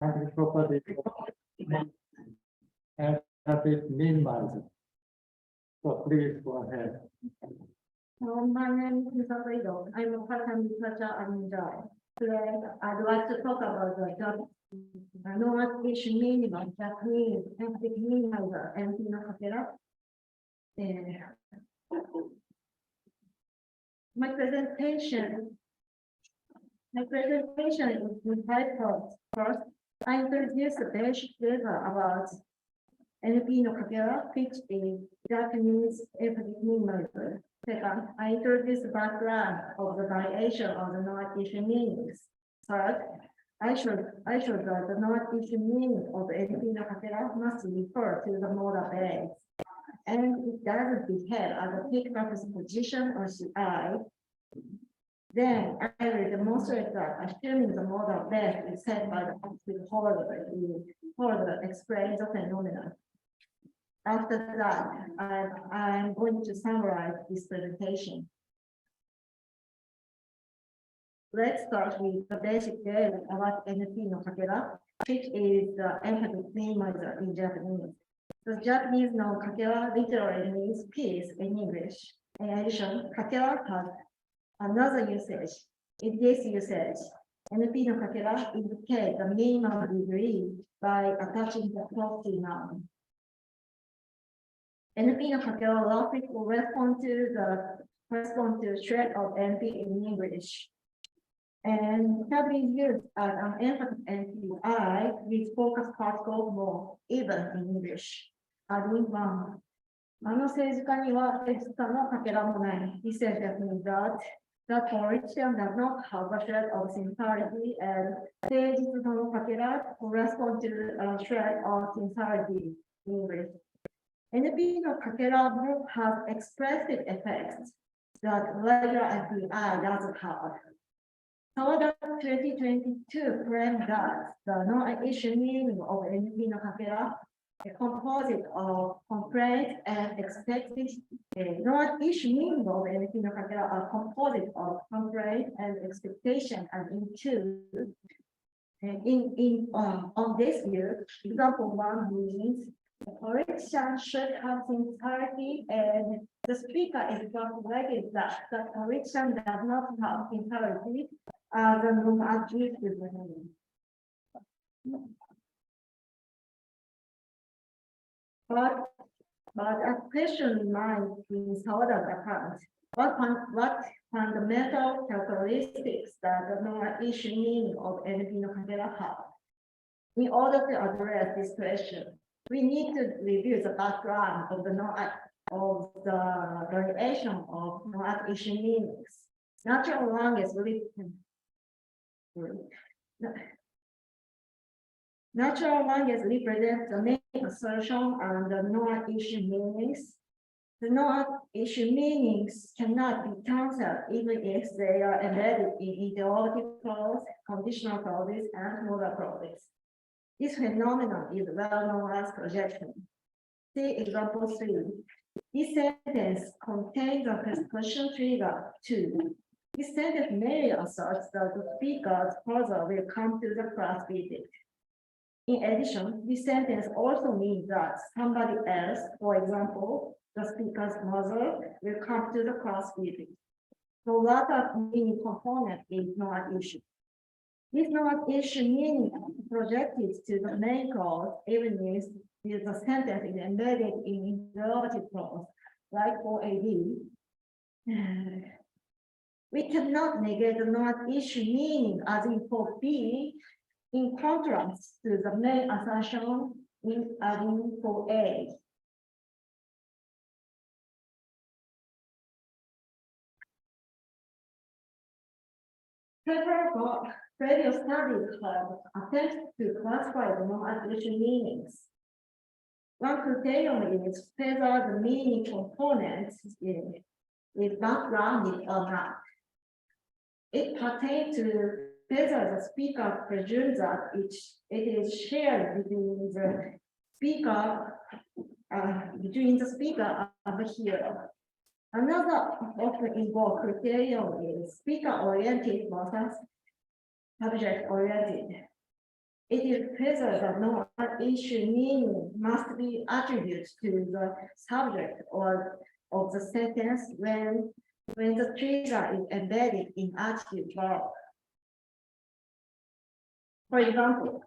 semantic property and have it minimized. So please go ahead. My name is Misato Ido. I'm a part-time researcher at Modal. Today, I'd like to talk about the job non-application minimum, Japanese emphatic minimizer, NP-no-kakera. My presentation is in five parts. First, I introduce the basic data about NP-no-kakera, which is Japanese emphatic minimizer. Second, I introduce the background of the variation of the non-application meanings. Third, I showed that the non-application meaning of NP-no-kakera must refer to the modal base, and it doesn't behave as a fixed position or CI. Then I will demonstrate that assuming the modal base is set by the active holder, holder explains the phenomenon. After that, I'm going to summarize this presentation. Let's start with the basic data about NP-no-kakera, which is the emphatic minimizer in Japanese. The Japanese no-kakera literally means peace in English. In addition, kakera has another usage. In this usage, NP-no-kakera indicates the minimum degree by attaching the property noun. NP-no-kakera logic will respond to thread of NP in English. And have been used as an emphatic NPI with focus particle more, even in English. Adding one. 政治家にはエスタのかけらもない。He said that means that the correction does not have a thread of sincerity, and 誠実のかけら correspond to a thread of sincerity in English. NP-no-kakera group has expressive effects that regular NPI doesn't have. However, 2022 claimed that the non-issue meaning of NP-no-kakera, a composite of complaint and expected, non-issue meaning of NP-no-kakera are composite of complaint and expectation, and on this view, example one means the correction should have sincerity, and the speaker is calculated that the correction does not have sincerity as a non-adjective meaning. But a question in mind is how does account? What fundamental characteristics does the non-issue meaning of NP-no-kakera have? In order to address this question, we need to review the background of the variation of non-issue meanings. Natural language represents the main assertion and the non-issue meanings. The non-issue meanings cannot be cancelled even if they are embedded in interrogative clause, conditional clauses, and modal clauses. This phenomenon is well known as projection. See example 3. This sentence contains a question trigger 2. This sentence merely asserts that the speaker's father will come to the class visit. In addition, this sentence also means that somebody else, for example, the speaker's mother, will come to the class visit. The latter meaning component is not an issue. This non-issue meaning projected to the main clause, even if the sentence is embedded in interrogative clause, like for AD. We cannot negate the non-issue meaning as in for B, in contrast to the main assertion in adding for A. Previous studies have attempted to classify the non-issue meanings. One criterion is whether the meaning component is backgrounded or not. It pertains to whether the speaker presumes that it is shared between the speaker and the hearer. Another often invoked criterion is speaker-oriented versus subject-oriented. it is whether the non-issue meaning must be attributed to the subject or of the sentence when the trigger is embedded in adjective verb. For example,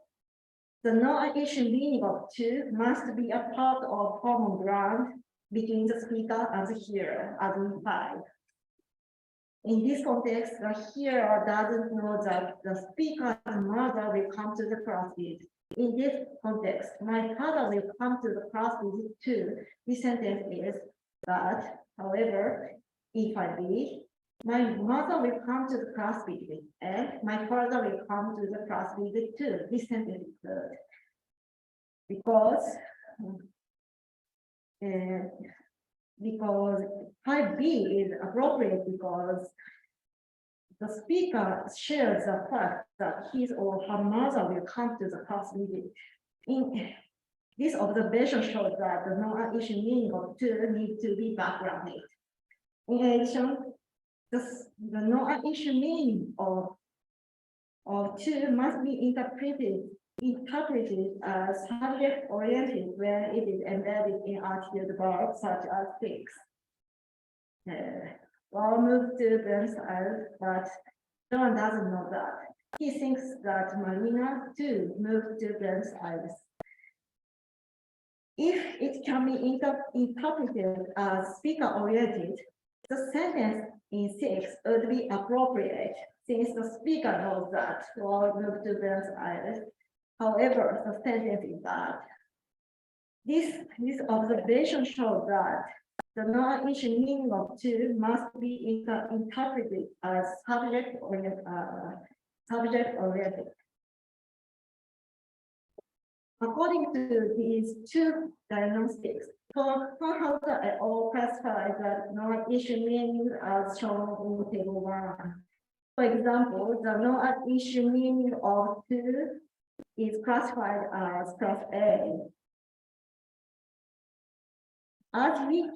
the non-issue meaning of to must be a part of common ground between the speaker and the hearer, as in 5. In this context, the hearer doesn't know that the speaker's mother will come to the class visit. In this context, my father will come to the class visit too. This sentence is that, however, if I be, my mother will come to the class visit and my father will come to the class visit too. This sentence is good. Because 5B is appropriate because the speaker shares the fact that his or her mother will come to the class visit. In this observation shows that the non-issue meaning of to need to be backgrounded. In addition, the non-issue meaning of to must be interpreted as subject-oriented when it is embedded in articulate verbs such as fix. Well, move to Ben's eyes, but John doesn't know that. He thinks that Marina too moved to Ben's eyes. If it can be interpreted as speaker-oriented, the sentence in 6 would be appropriate since the speaker knows that. Well, move to Ben's eyes. However, the sentence is bad. This observation shows that the non-issue meaning of to must be interpreted as subject-oriented. According to these two diagnostics, Hauser et al. Classifies the non-issue meaning as shown in table 1. For example, the non-issue meaning of to is classified as class A. As we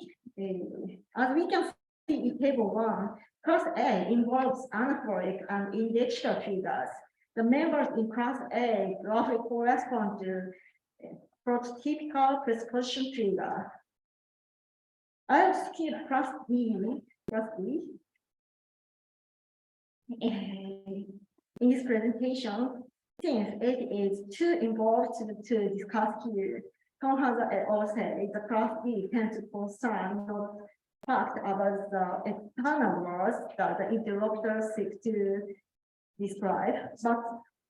can see in table 1, class A involves anaphoric and indexual triggers. The members in class A roughly correspond to prototypical presupposition trigger. I'll skip class B. In this presentation, since it is too involved to discuss here, Hauser et al. Say the class B tends to concern not fact about the external words that the interlocutor seeks to describe, but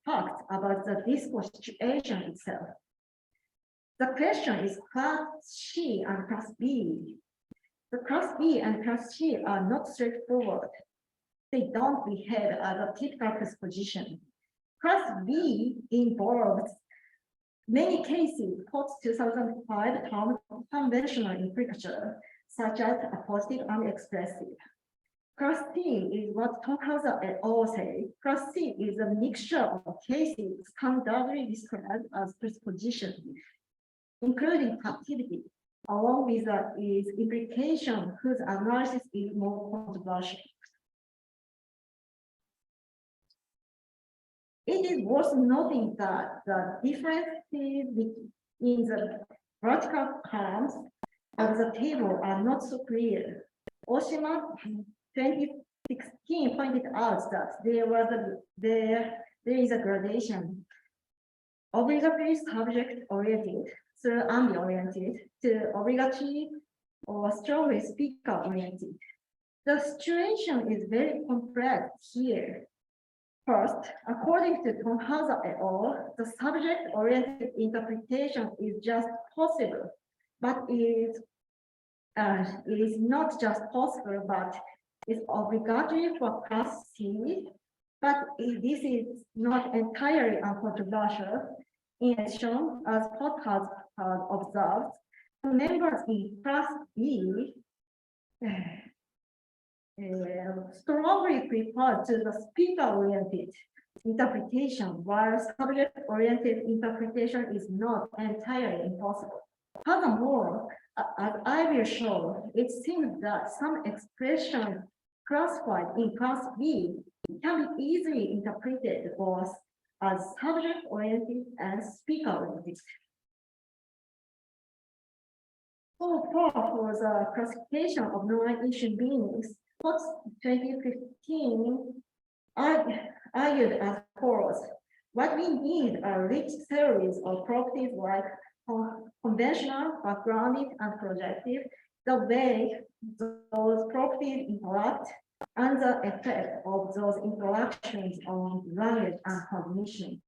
fact about the discourse situation itself. The question is class C and class B. The class B and class C are not straightforward. They don't behave as a typical presupposition. Class B involves many cases post-2005 terms of conventional implicature, such as appositive and expressive. Class C is what Hauser et al. Say. Class C is a mixture of cases standardly described as presupposition, including activity, along with its implication whose analysis is more controversial. It is worth noting that the differences in the vertical columns of the table are not so clear. Oshima 2016 pointed out that there is a gradation. Obligatory subject-oriented through ambi-oriented to obligatory or strongly speaker-oriented. The situation is very complex here. First, according to Hauser et al., the subject-oriented interpretation is just possible, but it is not just possible, but is obligatory for class C, but this is not entirely uncontroversial. In addition, as Pot has observed, the members in class B strongly prefer to the speaker-oriented interpretation, while subject-oriented interpretation is not entirely impossible. Furthermore, as I will show, it seems that some expressions classified in class B can be easily interpreted both as subject-oriented and speaker-oriented. So far for the classification of non-issue meanings, Fox 2015 argued as follows. What we need are rich series of properties like conventional, backgrounded, and projective, the way those properties interact, and the effect of those interactions on language and cognition.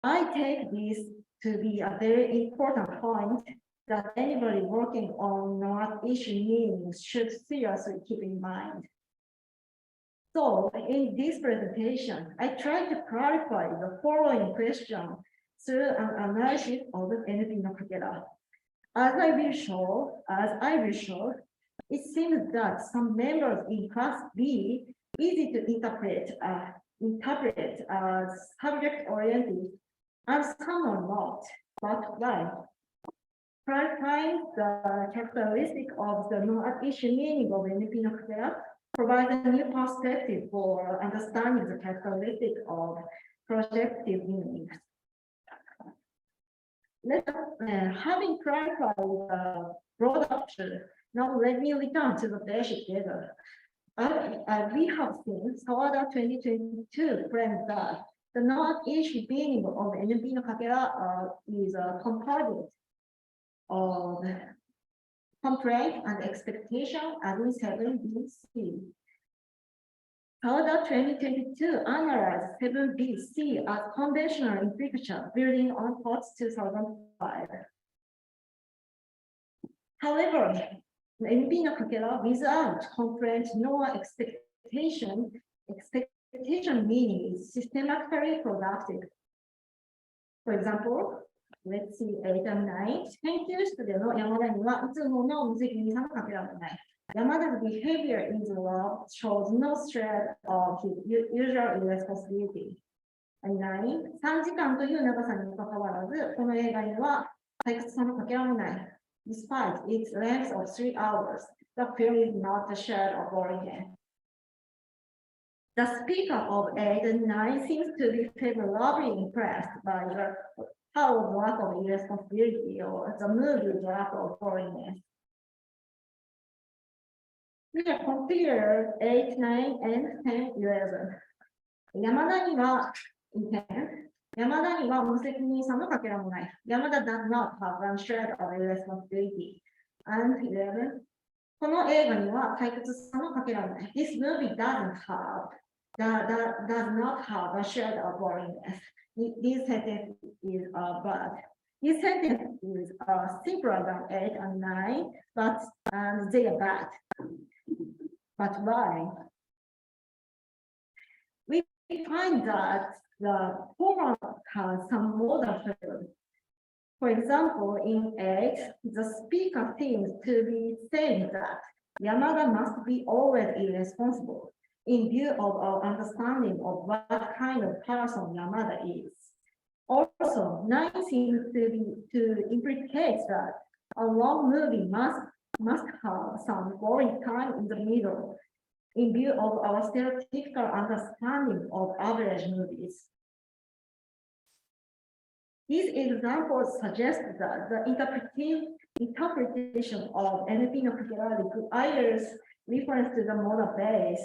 I take this to be a very important point that anybody working on non-issue meanings should seriously keep in mind. So in this presentation, I try to clarify the following question through an analysis of the NP-no-kakera. As I will show, it seems that some members in class B easy to interpret as subject-oriented, and some are not. But why? Clarifying the characteristic of the non-issue meaning of NP-no-kakera provides a new perspective for understanding the characteristic of projective meanings. Having clarified the broad picture, now let me return to the basic data. We have seen Sawada 2022 claims that the non-issue meaning of NP-no-kakera is a composite of complaint and expectation as in 7BC. Sawada 2022 analyzed 7BC as conventional implication building on Potts 2005. However, the NP-no-kakera without complaint nor expectation meaning is systematically productive. For example, let's see 8 and 9. 研究室での山田にはいつもの無責任さのかけらもない。Yamada's behavior in the law shows no shred of his usual irresponsibility. 9. 3時間という長さにもかかわらず、この映画には退屈さのかけらもない。Despite its length of 3 hours, the film is not a shred of boringness. The speaker of 8 and 9 seems to be favorably impressed by the power of lack of irresponsibility or the movie's lack of boringness. We have compared 8, 9, and 10, 11. 山田には無責任さのかけらもない。山田 does not have one shred of irresponsibility. And 11. この映画には退屈さのかけらもない。This movie does not have a shred of boringness. This sentence is bad. This sentence is simpler than 8 and 9, but they are bad. But why? We find that the former has some modal failure. For example, in 8, the speaker seems to be saying that Yamada must be always irresponsible in view of our understanding of what kind of person Yamada is. Also, 9 seems to implicate that a long movie must have some boring time in the middle in view of our stereotypical understanding of average movies. These examples suggest that the interpretation of NP-no-kakera requires reference to the modal base.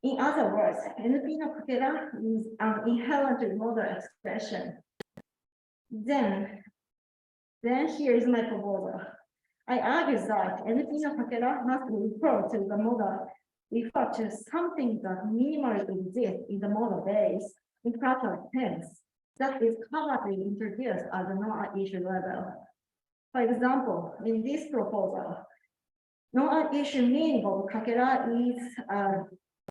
In other words, NP-no-kakera is an inherently modal expression. Then here is my proposal. I argue that NP-no-kakera must refer to something that minimally exists in the modal base in proper tense that is commonly introduced at the non-issue level. For example, in this proposal, non-issue meaning of kakera is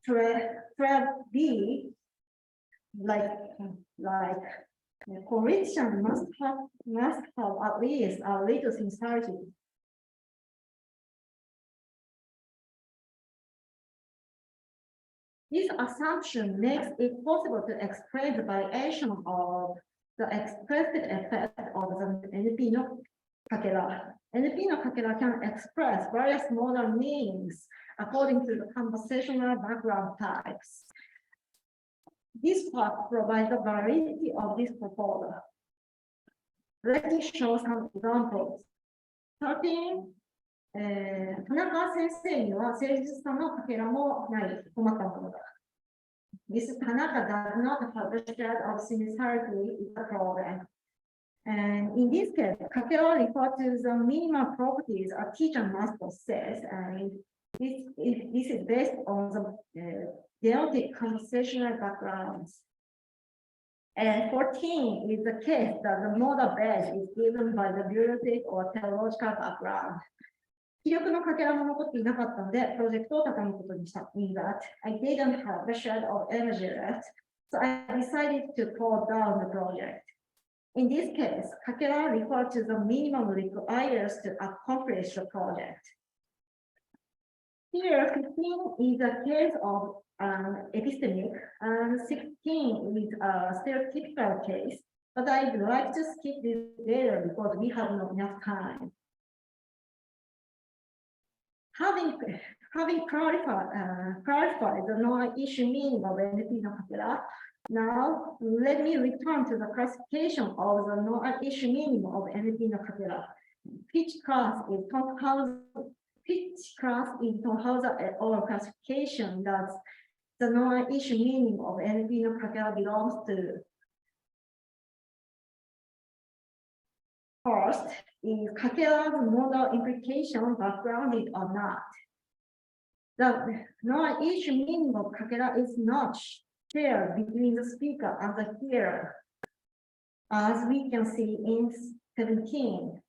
thread B, like correction must have at least a little sincerity. This assumption makes it possible to explain the variation of the explicit effect of the NP-no-kakera. NP-no-kakera can express various modal meanings according to the conversational background types. This part provides the validity of this proposal. Let me show some examples. 13、田中先生には誠実さのかけらもない困ったものだ。This Tanaka does not have a shred of sincerity is a problem. And in this case, kakera refers to the minimal properties a teacher must possess, and this is based on the genetic conversational backgrounds. And 14 is the case that the modal base is given by the bureaucratic or theological background. 記録のかけらも残っていなかったので、プロジェクトを畳むことにした。In that, I didn't have a shred of energy left, so I decided to close down the project. In this case, kakera refers to the minimum required to accomplish the project. Here, 15 is a case of epistemic, and 16 is a stereotypical case, but I'd like to skip this later because we have not enough time. Having clarified the non-issue meaning of NP-no-kakera, now let me return to the classification of the non-issue meaning of NP-no-kakera. Pitch class is Tohauser et al. Classification that the non-issue meaning of NP-no-kakera belongs to. First, is kakera's modal implication backgrounded or not? The non-issue meaning of kakera is not shared between the speaker and the hearer, as we can see in 17.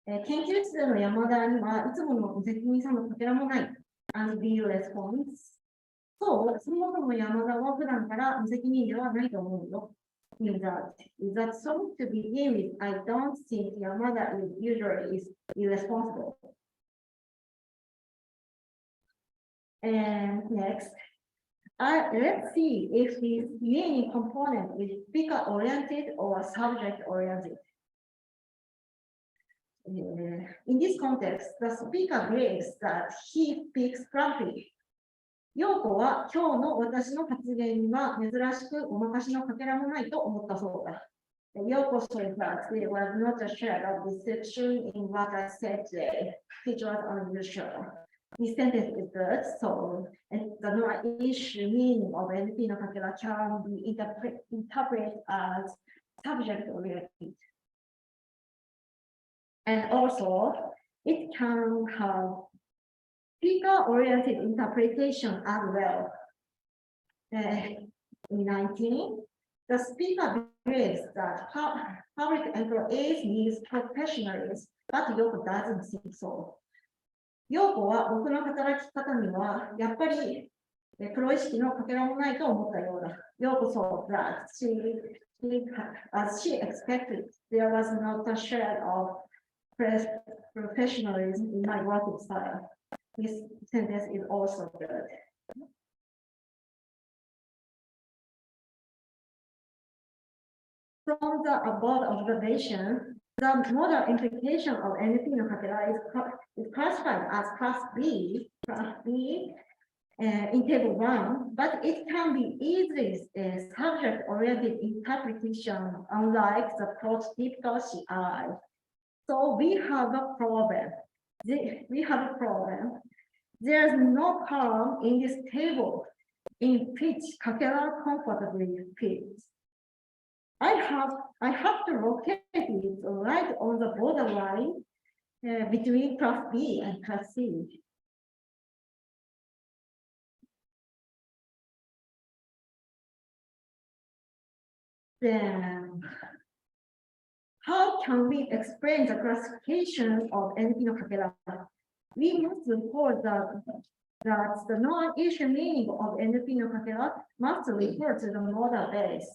研究室の山田にはいつもの無責任さのかけらもない。And the response. そう、そもそも山田は普段から無責任ではないと思うよ。In that, is that so? To begin with, I don't think Yamada is usually irresponsible. And next, let's see if the meaning component is speaker-oriented or subject-oriented. In this context, the speaker believes that he speaks frankly. 陽子は今日の私の発言には珍しくごまかしのかけらもないと思ったそうだ。陽子 said that there was not a shred of deception in what I said today, which was unusual. This sentence is good, so the non-issue meaning of NP-no-kakera can be interpreted as subject-oriented. And also, it can have speaker-oriented interpretation as well. In 19, the speaker believes that public employees need professionalism, but Yoko doesn't think so. 陽子は僕の働き方にはやっぱりプロ意識のかけらもないと思ったようだ。陽子 thought that as she expected, there was not a shred of professionalism in my working style. This sentence is also good. From the above observation, the modal implication of NP-no-kakera is classified as class B in table 1, but it can be easily subject-oriented interpretation, unlike the prototypical CI. So we have a problem. There's no column in this table in which kakera comfortably fits. I have to locate it right on the borderline between class B and class C. Then, how can we explain the classification of NP-no-kakera? We must report that the non-issue meaning of NP-no-kakera must refer to the modal base.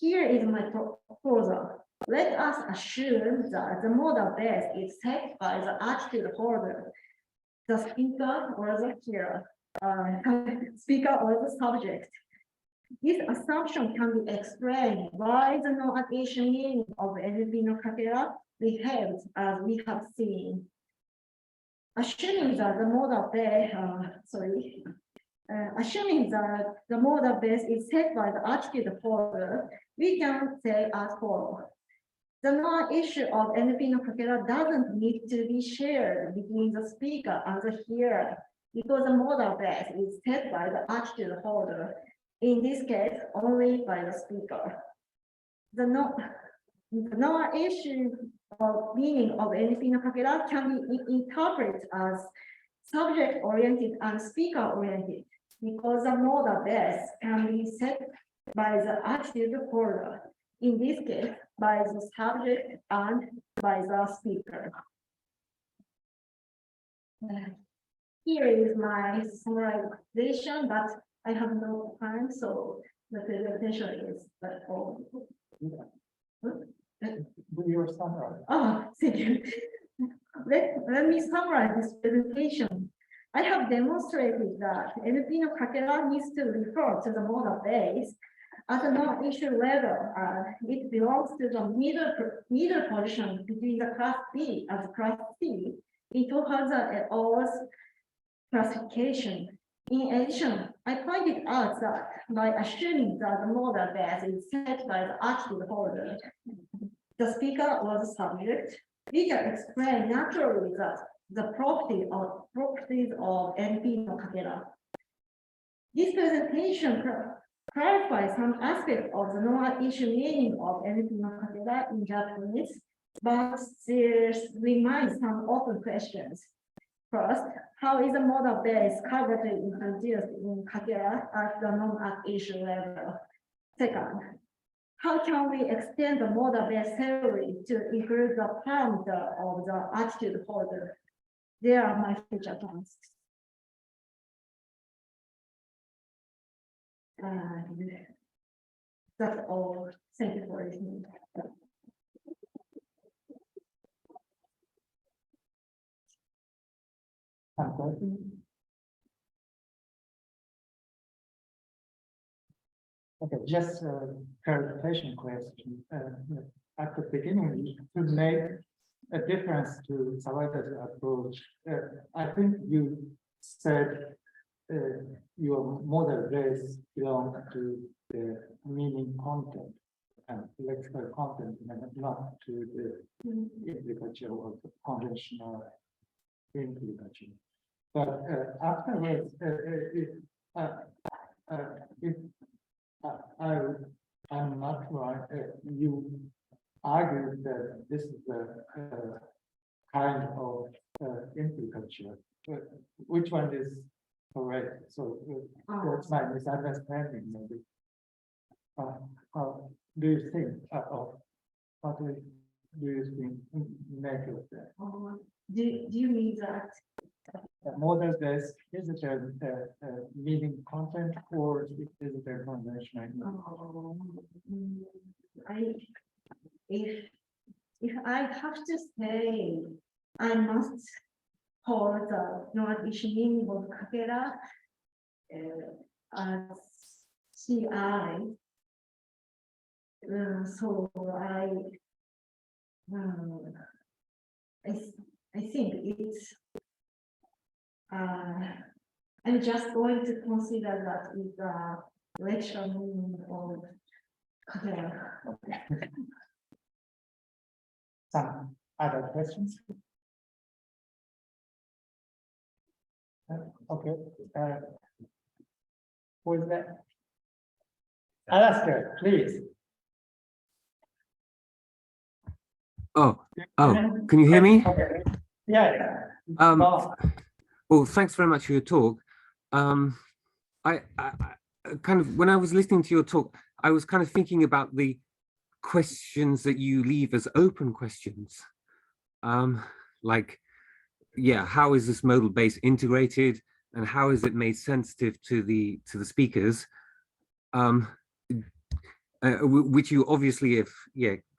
Here is my proposal. Let us assume that the modal base is set by the attitude holder, the speaker or the hearer, speaker or the subject. This assumption can be explained why the non-issue meaning of NP-no-kakera behaves as we have seen. Assuming that the modal base, assuming that the modal base is set by the attitude holder, we can say as follows. The non-issue of NP-no-kakera doesn't need to be shared between the speaker and the hearer because the modal base is set by the attitude holder, in this case, only by the speaker. The non-issue of meaning of NP-no-kakera can be interpreted as subject-oriented and speaker-oriented because the modal base can be set by the attitude holder, in this case, by the subject and by the speaker. Here is my summarization, but I have no time, so the presentation is like all. Do your summary. Oh, thank you. Let me summarize this presentation. I have demonstrated that NP-no-kakera needs to refer to the modal base at a non-issue level. It belongs to the middle position between the class B and class C. It has an OS classification. In addition, I pointed out that by assuming that the modal base is set by the attitude holder, the speaker was the subject, we can explain naturally that the properties of NP-no-kakera. This presentation clarifies some aspects of the non-issue meaning of NP-no-kakera in Japanese, but there remains some open questions. First, how is the modal base coverage introduced in kakera at the non-issue level? Second, how can we extend the modal base theory to include the parameter of the attitude holder? They are my future tasks. That's all. Thank you for listening. Okay, just a clarification question. At the beginning, to make a difference to Sawada's approach, I think you said your model base belongs to the meaning content and lexical content, and not to the implication of the conventional implication. But afterwards, if I'm not right, you argued that this is a kind of implication. Which one is correct? So that's my misunderstanding, maybe. How do you think of what do you think make of that? Do you mean that? Model base, is it a meaning content or is it a conventional? If I have to say, I must hold the non-issue meaning of kakera as CI. So I think it's. I'm just going to consider that is the lecture meaning of kakera. Okay. Some other questions? Okay. Who is that? Alaska, please. Oh, can you hear me? Okay. Yeah. Well, thanks very much for your talk. I kind of, when I was listening to your talk, I was kind of thinking about the questions that you leave as open questions. Like, yeah, how is this modal base integrated and how is it made sensitive to the speakers? Which you obviously have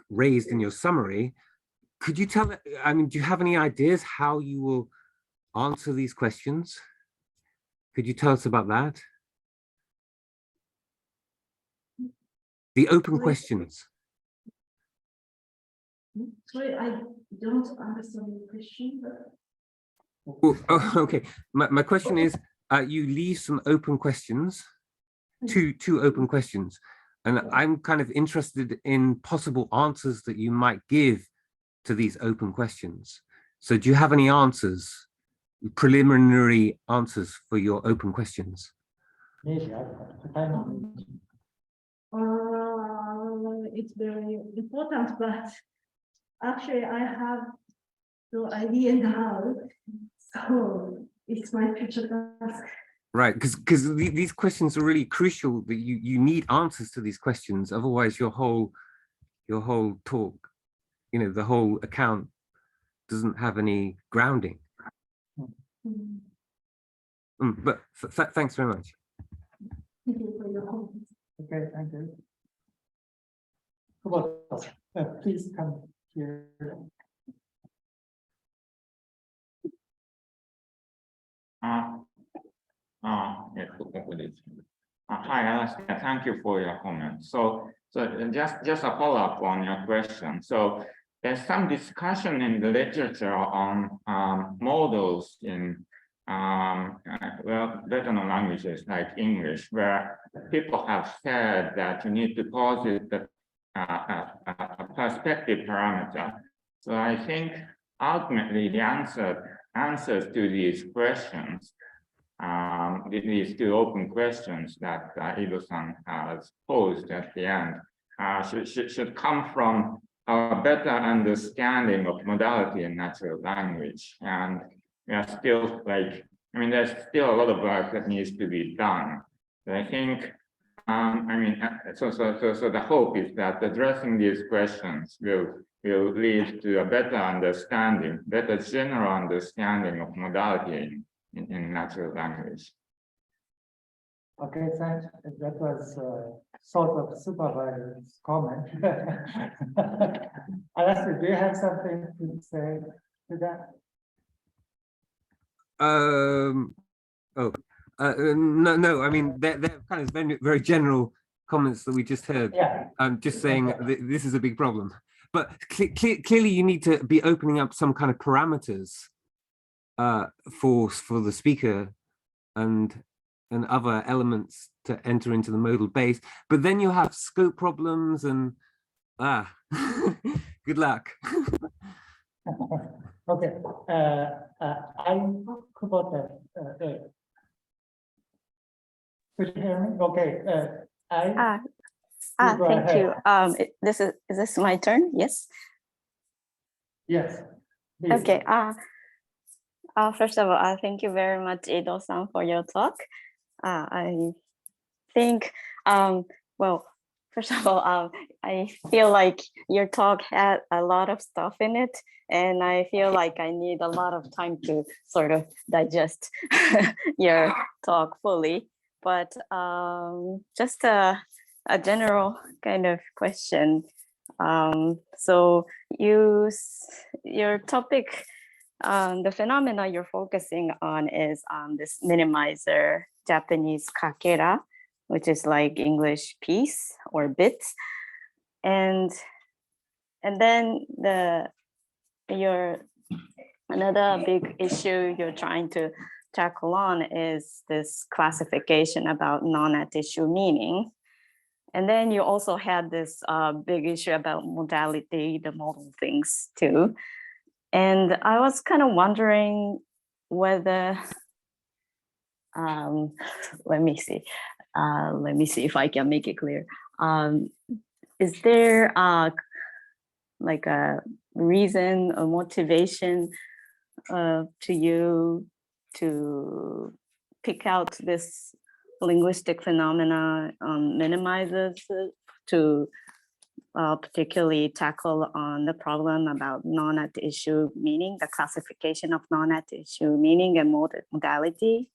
raised in your summary. Could you tell, I mean, do you have any ideas how you will answer these questions? Could you tell us about that? The open questions. Sorry, I don't understand the question. But... Well, oh, okay, my question is, you leave some open questions, two open questions. And I'm kind of interested in possible answers that you might give to these open questions. So do you have any answers, preliminary answers for your open questions? It's very important, but actually I have no idea now. So it's my future task. Right, because these questions are really crucial. That you need answers to these questions, otherwise your whole talk, the whole account doesn't have any grounding. But thanks very much. Thank you for your help. Okay, thank you. Please come here. Hi, Alastair. Thank you for your comment. So just a follow-up on your question. So there's some discussion in the literature on modals in well-written languages like English, where people have said that you need to posit the perspective parameter. So I think ultimately the answers to these questions, these two open questions that Ido-san has posed at the end, should come from a better understanding of modality in natural language. And we are still there's still a lot of work that needs to be done. But I think, so the hope is that addressing these questions will lead to a better understanding, better general understanding of modality in natural language. Okay, thanks. That was sort of supervisor's comment. Alastair, do you have something to say to that? No. I mean, they're kind of very general comments that we just heard. Yeah. I'm just saying this is a big problem. But clearly, you need to be opening up some kind of parameters for the speaker and other elements to enter into the modal base. But then you have scope problems and good luck. Okay. I'm Kubota. Could you hear me? Okay. Thank you. Is this my turn? Yes. Yes. Please. Okay. First of all, thank you very much, Ido-san, for your talk. I think, well, first of all, I feel like your talk had a lot of stuff in it, and I feel like I need a lot of time to sort of digest your talk fully. But just a general kind of question. So your topic, the phenomena you're focusing on is this minimizer Japanese kakera, which is like English piece or bits, and then another big issue you're trying to tackle on is this classification about non-at-issue meaning. And then you also had this big issue about modality, the modal things too. And I was kind of wondering whether, let me see if I can make it clear. Is there like a reason or motivation to you to pick out this linguistic phenomena minimizers to particularly tackle on the problem about non-at-issue meaning, the classification of non-at-issue meaning and modality?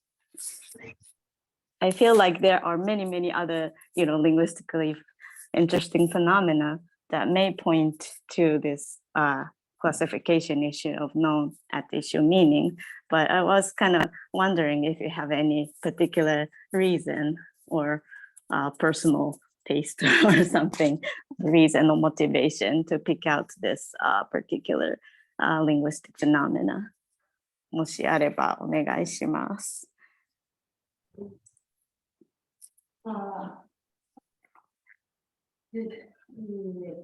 I feel like there are many other, linguistically interesting phenomena that may point to this classification issue of non-at-issue meaning. But I was kind of wondering if you have any particular reason or personal taste or something, reason or motivation to pick out this particular linguistic phenomena. もしあればお願いします。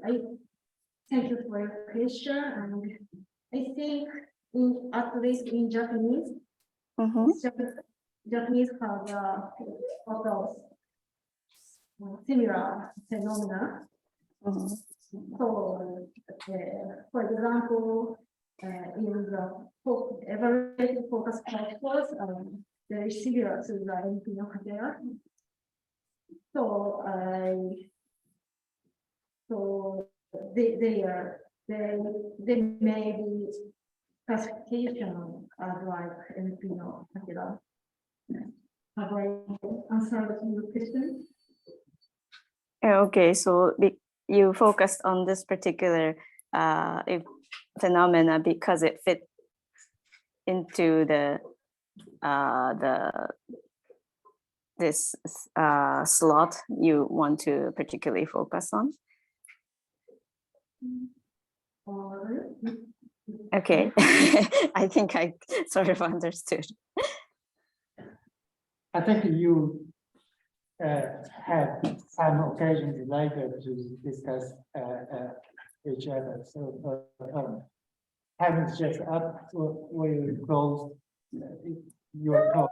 I thank you for your question, and I think at least in Japanese, Mhm. Japanese have sort of similar phenomena. Mhm. So, for example, in the evaluated focus course, very similar to the NP-no-kakera. So they may be classification as like NP-no-kakera. Have I answered your question? Okay, so you focused on this particular phenomena because it fit into this slot you want to particularly focus on. Or Okay, I think I sort of understood. I think you had some occasions later to discuss each other. So time is just up. So we close your talk.